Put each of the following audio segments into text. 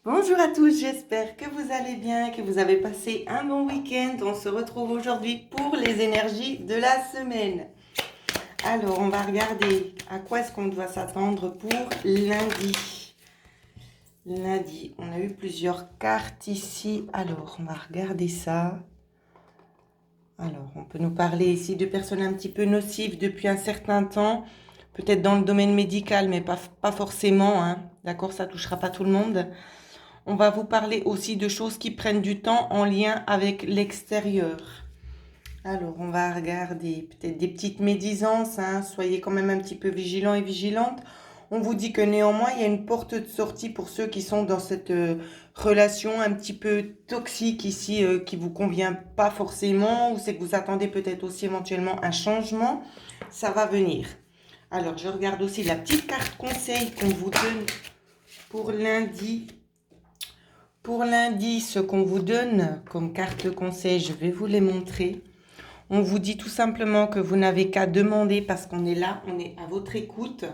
Bonjour à tous, j'espère que vous allez bien, que vous avez passé un bon week-end. On se retrouve aujourd'hui pour les énergies de la semaine. Alors, on va regarder à quoi est-ce qu'on doit s'attendre pour lundi. Lundi, on a eu plusieurs cartes ici. Alors, on va regarder ça. Alors, on peut nous parler ici de personnes un petit peu nocives depuis un certain temps. Peut-être dans le domaine médical, mais pas forcément, hein. D'accord, ça touchera pas tout le monde. On va vous parler aussi de choses qui prennent du temps en lien avec l'extérieur. Alors, on va regarder peut-être des petites médisances, hein. Soyez quand même un petit peu vigilants et vigilantes. On vous dit que néanmoins, il y a une porte de sortie pour ceux qui sont dans cette relation un petit peu toxique ici, qui vous convient pas forcément, ou c'est que vous attendez peut-être aussi éventuellement un changement. Ça va venir. Alors, je regarde aussi la petite carte conseil qu'on vous donne pour lundi. Pour lundi, ce qu'on vous donne comme carte conseil, je vais vous les montrer. On vous dit tout simplement que vous n'avez qu'à demander parce qu'on est là, on est à votre écoute.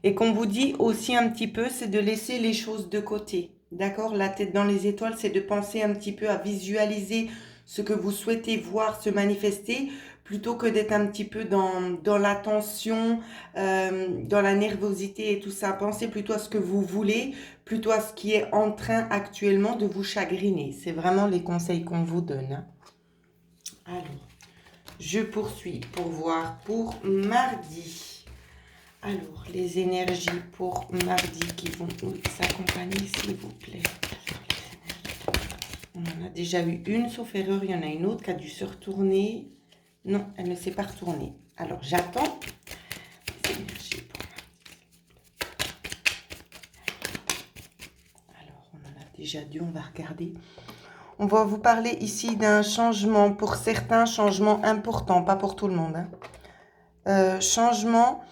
Et qu'on vous dit aussi un petit peu, c'est de laisser les choses de côté. D'accord? La tête dans les étoiles, c'est de penser un petit peu à visualiser ce que vous souhaitez voir se manifester plutôt que d'être un petit peu dans la tension, dans la nervosité et tout ça. Pensez plutôt à ce que vous voulez, plutôt à ce qui est en train actuellement de vous chagriner. C'est vraiment les conseils qu'on vous donne, hein. Alors, je poursuis pour voir pour mardi. Alors, les énergies pour mardi qui vont nous accompagner, s'il vous plaît. On en a déjà eu une, sauf erreur, il y en a une autre qui a dû se retourner. Non, elle ne s'est pas retournée. Alors, j'attends les énergies pour mardi. Alors, on en a déjà deux, on va regarder. On va vous parler ici d'un changement, pour certains, changement important, pas pour tout le monde, hein. Changement,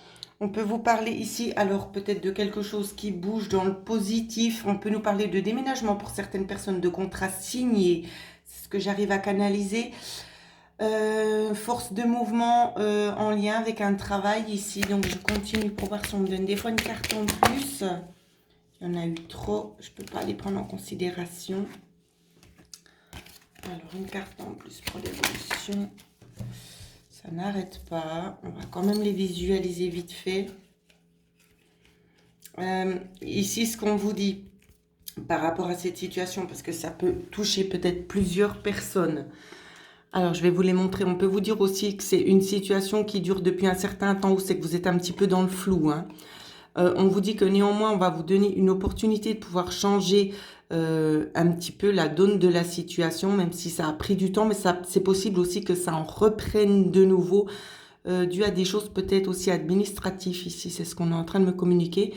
on peut vous parler ici, alors peut-être de quelque chose qui bouge dans le positif. On peut nous parler de déménagement pour certaines personnes, de contrats signés. C'est ce que j'arrive à canaliser. Force de mouvement en lien avec un travail ici. Donc je continue pour voir si on me donne des fois une carte en plus. Il y en a eu trop, je ne peux pas les prendre en considération. Alors une carte en plus pour l'évolution. Ça n'arrête pas. On va quand même les visualiser vite fait. Ici, ce qu'on vous dit par rapport à cette situation, parce que ça peut toucher peut-être plusieurs personnes. Alors, je vais vous les montrer. On peut vous dire aussi que c'est une situation qui dure depuis un certain temps, ou c'est que vous êtes un petit peu dans le flou, hein. On vous dit que néanmoins, on va vous donner une opportunité de pouvoir changer un petit peu la donne de la situation, même si ça a pris du temps, mais c'est possible aussi que ça en reprenne de nouveau, dû à des choses peut-être aussi administratives ici, c'est ce qu'on est en train de me communiquer.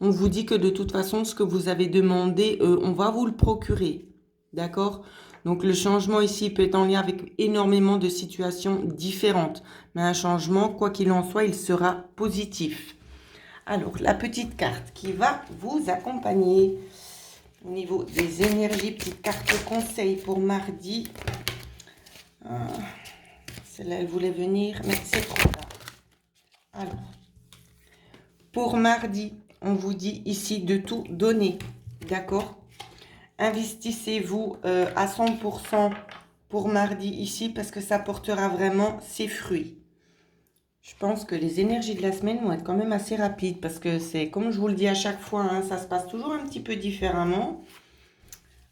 On vous dit que de toute façon, ce que vous avez demandé, on va vous le procurer, d'accord? Donc le changement ici peut être en lien avec énormément de situations différentes, mais un changement, quoi qu'il en soit, il sera positif. Alors, la petite carte qui va vous accompagner au niveau des énergies, petite carte conseil pour mardi. Celle-là, elle voulait venir, mais c'est trop tard. Alors, pour mardi, on vous dit ici de tout donner, d'accord? Investissez-vous à 100% pour mardi ici parce que ça portera vraiment ses fruits. Je pense que les énergies de la semaine vont être quand même assez rapides parce que c'est, comme je vous le dis à chaque fois, hein, ça se passe toujours un petit peu différemment.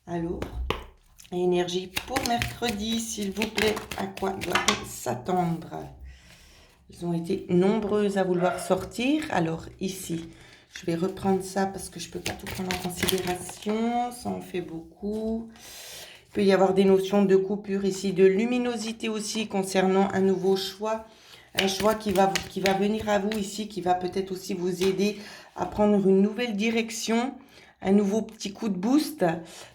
Alors, énergie pour mercredi, s'il vous plaît, à quoi doit-on s'attendre? Ils ont été nombreuses à vouloir sortir. Alors ici, je vais reprendre ça parce que je ne peux pas tout prendre en considération. Ça en fait beaucoup. Il peut y avoir des notions de coupure ici, de luminosité aussi concernant un nouveau choix. Un choix qui va venir à vous ici, qui va peut-être aussi vous aider à prendre une nouvelle direction, un nouveau petit coup de boost.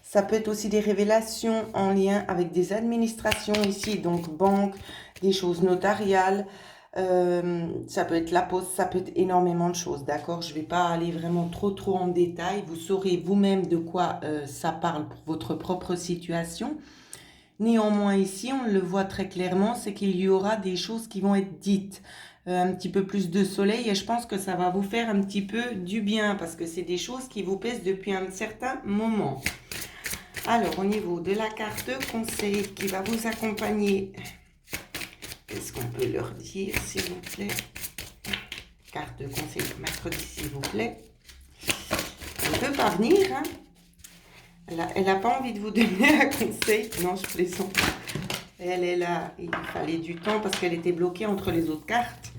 Ça peut être aussi des révélations en lien avec des administrations ici, donc banque, des choses notariales. Ça peut être la poste, ça peut être énormément de choses, d'accord? Je ne vais pas aller vraiment trop en détail. Vous saurez vous-même de quoi ça parle pour votre propre situation. Néanmoins, ici, on le voit très clairement, c'est qu'il y aura des choses qui vont être dites. un petit peu plus de soleil et je pense que ça va vous faire un petit peu du bien parce que c'est des choses qui vous pèsent depuis un certain moment. Alors, au niveau de la carte conseil qui va vous accompagner, qu'est-ce qu'on peut leur dire, s'il vous plaît? Carte de conseil mercredi, s'il vous plaît. Elle ne peut pas venir, hein? Elle n'a pas envie de vous donner un conseil. Non, je plaisante. Elle est là. Il fallait du temps parce qu'elle était bloquée entre les autres cartes.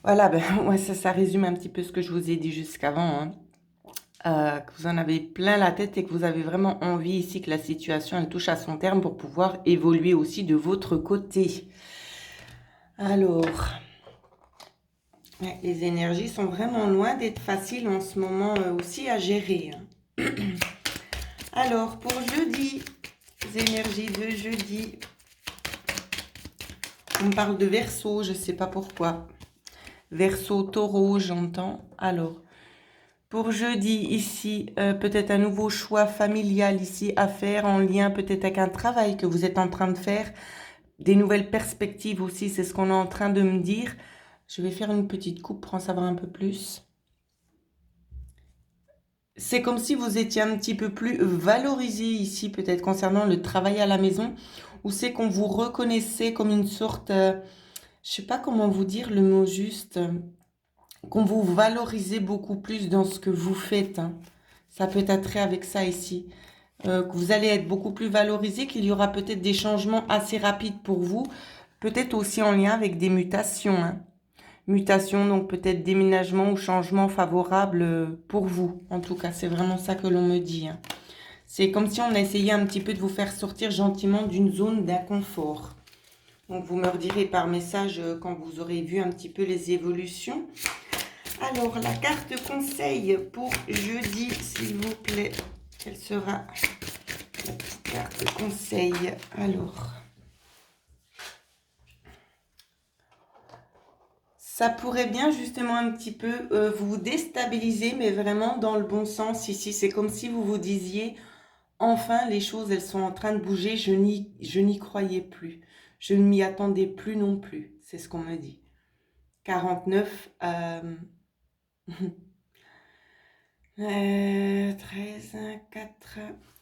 Voilà, ben, ouais, ça résume un petit peu ce que je vous ai dit jusqu'avant. Hein. Que vous en avez plein la tête et que vous avez vraiment envie ici que la situation elle touche à son terme pour pouvoir évoluer aussi de votre côté. Alors, ouais, les énergies sont vraiment loin d'être faciles en ce moment aussi à gérer. Hein. Alors, pour jeudi, les énergies de jeudi, on parle de Verseau, je ne sais pas pourquoi. Verseau, Taureau, j'entends. Alors, pour jeudi, ici, peut-être un nouveau choix familial ici à faire en lien peut-être avec un travail que vous êtes en train de faire. Des nouvelles perspectives aussi, c'est ce qu'on est en train de me dire. Je vais faire une petite coupe pour en savoir un peu plus. C'est comme si vous étiez un petit peu plus valorisé ici, peut-être concernant le travail à la maison, ou c'est qu'on vous reconnaissait comme une sorte, je ne sais pas comment vous dire le mot juste, qu'on vous valorisez beaucoup plus dans ce que vous faites. Hein. Ça peut être trait avec ça ici. Que vous allez être beaucoup plus valorisé, qu'il y aura peut-être des changements assez rapides pour vous, peut-être aussi en lien avec des mutations. Hein. Mutations, donc peut-être déménagement ou changement favorable pour vous. En tout cas, c'est vraiment ça que l'on me dit. Hein. C'est comme si on essayait un petit peu de vous faire sortir gentiment d'une zone d'inconfort. Donc, vous me redirez par message quand vous aurez vu un petit peu les évolutions. Alors, la carte conseil pour jeudi, s'il vous plaît. Quelle sera la petite carte conseil? Alors, ça pourrait bien justement un petit peu vous déstabiliser, mais vraiment dans le bon sens ici. C'est comme si vous vous disiez, enfin, les choses, elles sont en train de bouger. Je n'y croyais plus. Je ne m'y attendais plus non plus. C'est ce qu'on me dit. 49... 13, 4.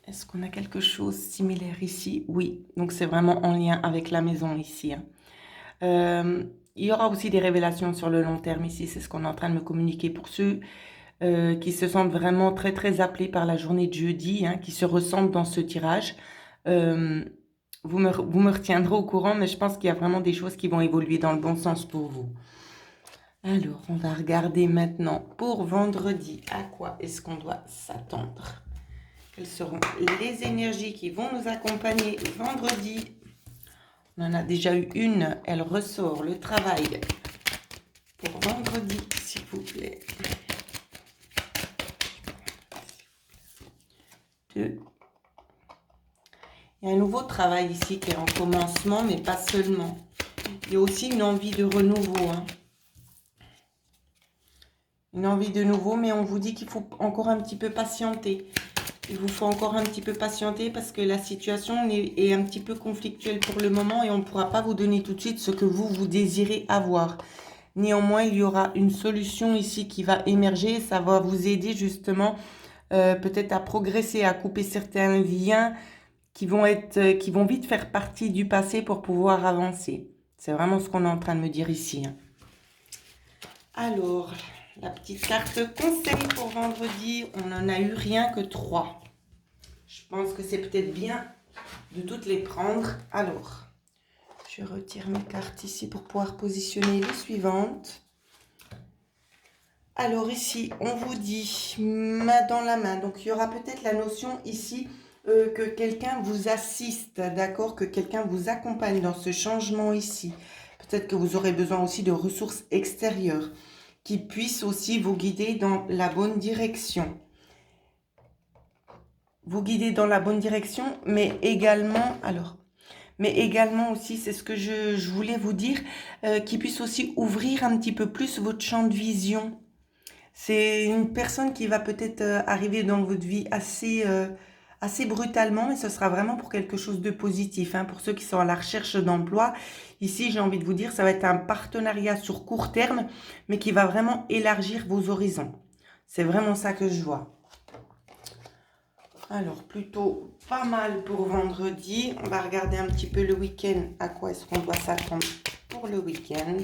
Est-ce qu'on a quelque chose de similaire ici? Oui, donc c'est vraiment en lien avec la maison ici. Hein. Il y aura aussi des révélations sur le long terme ici. C'est ce qu'on est en train de me communiquer pour ceux qui se sentent vraiment très très appelés par la journée de jeudi, hein, qui se ressentent dans ce tirage. Vous me retiendrez au courant, mais je pense qu'il y a vraiment des choses qui vont évoluer dans le bon sens pour vous. Alors, on va regarder maintenant pour vendredi. À quoi est-ce qu'on doit s'attendre? Quelles seront les énergies qui vont nous accompagner vendredi? On en a déjà eu une. Elle ressort le travail pour vendredi, s'il vous plaît. 2. Il y a un nouveau travail ici qui est en commencement, mais pas seulement. Il y a aussi une envie de renouveau. Hein. Une envie de nouveau, mais on vous dit qu'il faut encore un petit peu patienter. Il vous faut encore un petit peu patienter parce que la situation est un petit peu conflictuelle pour le moment et on ne pourra pas vous donner tout de suite ce que vous désirez avoir. Néanmoins, il y aura une solution ici qui va émerger. Ça va vous aider justement peut-être à progresser, à couper certains liens qui vont vite faire partie du passé pour pouvoir avancer. C'est vraiment ce qu'on est en train de me dire ici. Hein. Alors... La petite carte conseil pour vendredi, on n'en a eu rien que 3. Je pense que c'est peut-être bien de toutes les prendre. Alors, je retire mes cartes ici pour pouvoir positionner les suivantes. Alors ici, on vous dit main dans la main. Donc, il y aura peut-être la notion ici que quelqu'un vous assiste, d'accord? Que quelqu'un vous accompagne dans ce changement ici. Peut-être que vous aurez besoin aussi de ressources extérieures qui puisse aussi vous guider dans la bonne direction. Vous guider dans la bonne direction, mais également aussi, c'est ce que je voulais vous dire, qui puisse aussi ouvrir un petit peu plus votre champ de vision. C'est une personne qui va peut-être arriver dans votre vie assez assez brutalement, mais ce sera vraiment pour quelque chose de positif, hein, pour ceux qui sont à la recherche d'emploi. Ici, j'ai envie de vous dire, ça va être un partenariat sur court terme, mais qui va vraiment élargir vos horizons. C'est vraiment ça que je vois. Alors, plutôt pas mal pour vendredi. On va regarder un petit peu le week-end. À quoi est-ce qu'on doit s'attendre pour le week-end?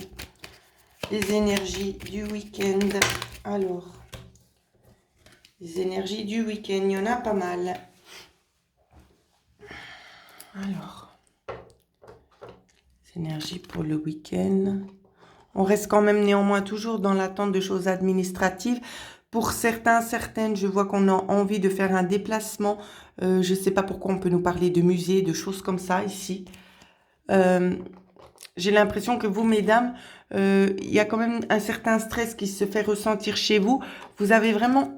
Les énergies du week-end. Alors, les énergies du week-end, il y en a pas mal. Alors, les énergies pour le week-end. On reste quand même néanmoins toujours dans l'attente de choses administratives. Pour certains, certaines, je vois qu'on a envie de faire un déplacement. Je ne sais pas pourquoi on peut nous parler de musées, de choses comme ça ici. J'ai l'impression que vous, mesdames, il y a quand même un certain stress qui se fait ressentir chez vous. Vous avez vraiment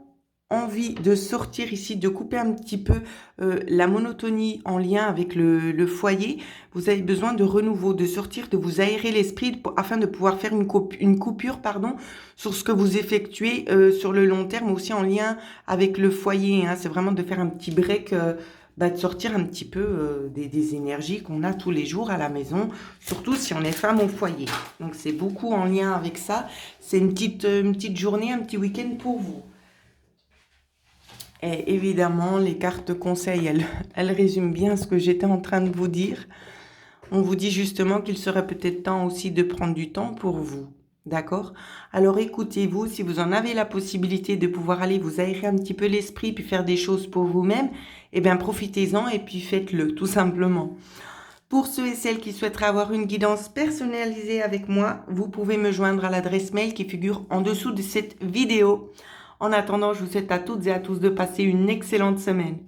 envie de sortir ici, de couper un petit peu la monotonie en lien avec le foyer. Vous avez besoin de renouveau, de sortir, de vous aérer l'esprit afin de pouvoir faire une coupure pardon, sur ce que vous effectuez sur le long terme, aussi en lien avec le foyer. Hein. C'est vraiment de faire un petit break, de sortir un petit peu des énergies qu'on a tous les jours à la maison, surtout si on est femme au foyer. Donc c'est beaucoup en lien avec ça. C'est une petite journée, un petit week-end pour vous. Et évidemment, les cartes conseils, elles résument bien ce que j'étais en train de vous dire. On vous dit justement qu'il serait peut-être temps aussi de prendre du temps pour vous. D'accord? Alors écoutez-vous, si vous en avez la possibilité de pouvoir aller vous aérer un petit peu l'esprit puis faire des choses pour vous-même, eh bien profitez-en et puis faites-le, tout simplement. Pour ceux et celles qui souhaiteraient avoir une guidance personnalisée avec moi, vous pouvez me joindre à l'adresse mail qui figure en dessous de cette vidéo. En attendant, je vous souhaite à toutes et à tous de passer une excellente semaine.